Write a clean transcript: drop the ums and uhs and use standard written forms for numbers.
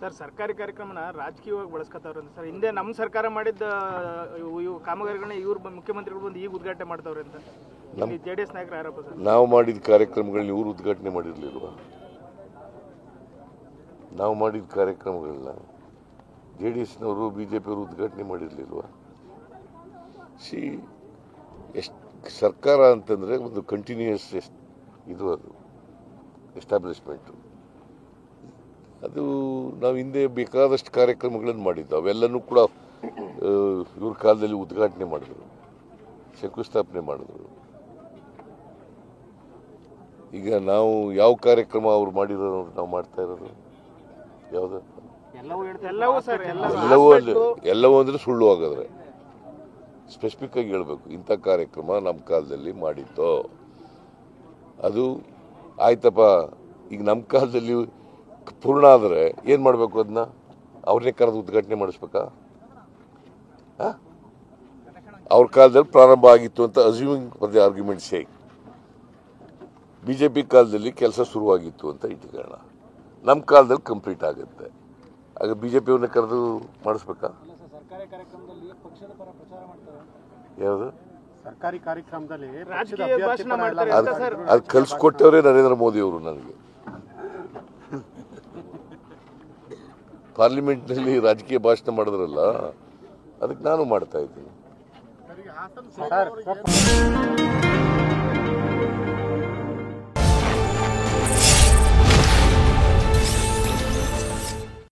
Sir ಸರ್ಕಾರಿ ಕಾರ್ಯಕ್ರಮನ ರಾಜಕೀಯವಾಗಿ ಬಳಸ್ಕೊತಾವ್ರೆ ಅಂತ ಸರ್. ಹಿಂದೆ ನಮ್ಮ ಸರ್ಕಾರ ಮಾಡಿದ್ದ ಕಾಮಗಾರಿಗಳನ್ನ ಇವ್ರು ಮುಖ್ಯಮಂತ್ರಿಗಳು ಬಂದು ಈಗ ಉದ್ಘಾಟನೆ ಮಾಡ್ತಾವ್ರೆ ಅಂತ JDS ನಾಯಕರ ಆರೋಪ ಸರ್. ನಾವು ಮಾಡಿದ ಕಾರ್ಯಕ್ರಮಗಳನ್ನ ಇವರು ಉದ್ಘಾಟನೆ ಮಾಡಿರಲಿಲ್ವಾ? ನಾವು ಮಾಡಿದ ಕಾರ್ಯಕ್ರಮಗಳನ್ನ JDSನವರು BJಪಿಯವರು ಉದ್ಘಾಟನೆ ಮಾಡಿರಲಿಲ್ವಾ? ಎಷ್ಟು ಸರ್ಕಾರ ಅಂತಂದರೆ ಒಂದು ಕಂಟಿನ್ಯೂಯಸ್ ಇದು, ಅದು ಎಸ್ಟಾಬ್ಲಿಷ್ಮೆಂಟು. ಅದು ನಾವು ಹಿಂದೆ ಬೇಕಾದಷ್ಟು ಕಾರ್ಯಕ್ರಮಗಳನ್ನು ಮಾಡಿದ್ದು, ಅವೆಲ್ಲನೂ ಕೂಡ ಇವ್ರ ಕಾಲದಲ್ಲಿ ಉದ್ಘಾಟನೆ ಮಾಡಿದ್ರು, ಶಂಕುಸ್ಥಾಪನೆ ಮಾಡಿದ್ರು. ಈಗ ನಾವು ಯಾವ ಕಾರ್ಯಕ್ರಮ ಅವ್ರು ಮಾಡಿರೋದು ನಾವು ಮಾಡ್ತಾ ಇರೋದು ಯಾವುದು? ಎಲ್ಲವೂ ಅಂದರೆ ಸುಳ್ಳು ಹಾಗಾದ್ರೆ ಸ್ಪೆಸಿಫಿಕ್ ಆಗಿ ಹೇಳ್ಬೇಕು. ಇಂಥ ಕಾರ್ಯಕ್ರಮ ನಮ್ಮ ಕಾಲದಲ್ಲಿ ಮಾಡಿದ್ದು, ಅದು ಆಯ್ತಪ್ಪ. ಈಗ ನಮ್ಮ ಕಾಲದಲ್ಲಿ ಪೂರ್ಣ ಆದರೆ ಏನು ಮಾಡಬೇಕು? ಅದನ್ನ ಅವ್ರನ್ನೇ ಕರೆದು ಉದ್ಘಾಟನೆ ಮಾಡಿಸ್ಬೇಕಾ? ಅವ್ರ ಕಾಲದಲ್ಲಿ ಪ್ರಾರಂಭ ಆಗಿತ್ತು ಅಂತ assuming for the argument sake, BJP ಕಾಲದಲ್ಲಿ ಕೆಲಸ ಶುರುವಾಗಿತ್ತು ಅಂತ ಇಟ್ಕೊಳ್ಳೋಣ. ನಮ್ಮ ಕಾಲದಲ್ಲಿ ಕಂಪ್ಲೀಟ್ ಆಗುತ್ತೆ. ಆಗ BJಪಿಯವ್ರನ್ನ ಕರೆದು ಮಾಡಿಸ್ಬೇಕಾ? ಯಾವುದು ಸರ್ಕಾರಿ ಕಾರ್ಯಕ್ರಮದಲ್ಲಿ ಅದು ಕಲಿಸ್ಕೊಟ್ಟವ್ರೆ ನರೇಂದ್ರ ಮೋದಿ ಅವರು ನನಗೆ. ಪಾರ್ಲಿಮೆಂಟ್ನಲ್ಲಿ ರಾಜಕೀಯ ಭಾಷಣ ಮಾಡಿದ್ರಲ್ಲ, ಅದಕ್ಕೆ ನಾನು ಮಾಡ್ತಾ ಇದ್ದೀನಿ.